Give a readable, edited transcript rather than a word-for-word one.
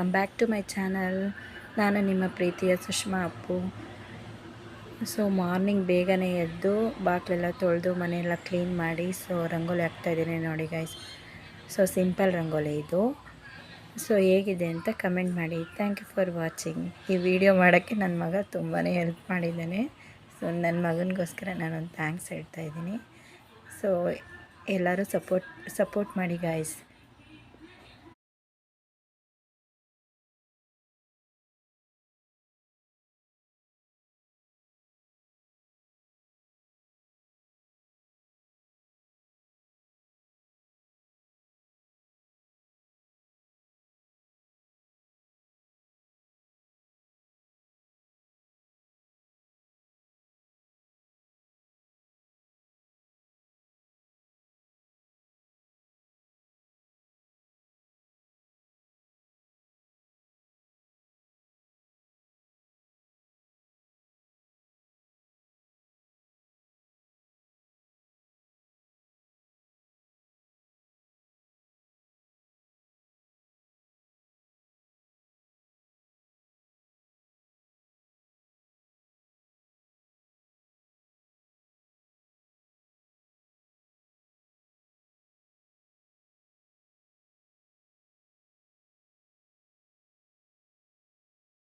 Welcome back to my channel. ನಾನು ನಿಮ್ಮ ಪ್ರೀತಿಯ ಸುಷ್ಮಾ ಅಪ್ಪು. ಸೊ ಮಾರ್ನಿಂಗ್ ಬೇಗನೆ ಎದ್ದು ಬಾಗಿಲೆಲ್ಲ ತೊಳೆದು ಮನೆಯೆಲ್ಲ ಕ್ಲೀನ್ ಮಾಡಿ ರಂಗೋಲಿ ಹಾಕ್ತಾಯಿದ್ದೀನಿ ನೋಡಿ ಗೈಸ್. ಸೊ ಸಿಂಪಲ್ ರಂಗೋಲಿ ಇದು. ಸೊ ಹೇಗಿದೆ ಅಂತ ಕಮೆಂಟ್ ಮಾಡಿ. Thank you for watching. ಈ ವಿಡಿಯೋ ಮಾಡೋಕ್ಕೆ ನನ್ನ ಮಗ ತುಂಬಾ ಹೆಲ್ಪ್ ಮಾಡಿದ್ದಾನೆ. ಸೊ ನನ್ನ ಮಗನಿಗೋಸ್ಕರ ನಾನೊಂದು ಥ್ಯಾಂಕ್ಸ್ ಹೇಳ್ತಾಯಿದ್ದೀನಿ. ಸೊ ಎಲ್ಲರೂ ಸಪೋರ್ಟ್ ಮಾಡಿ ಗೈಸ್.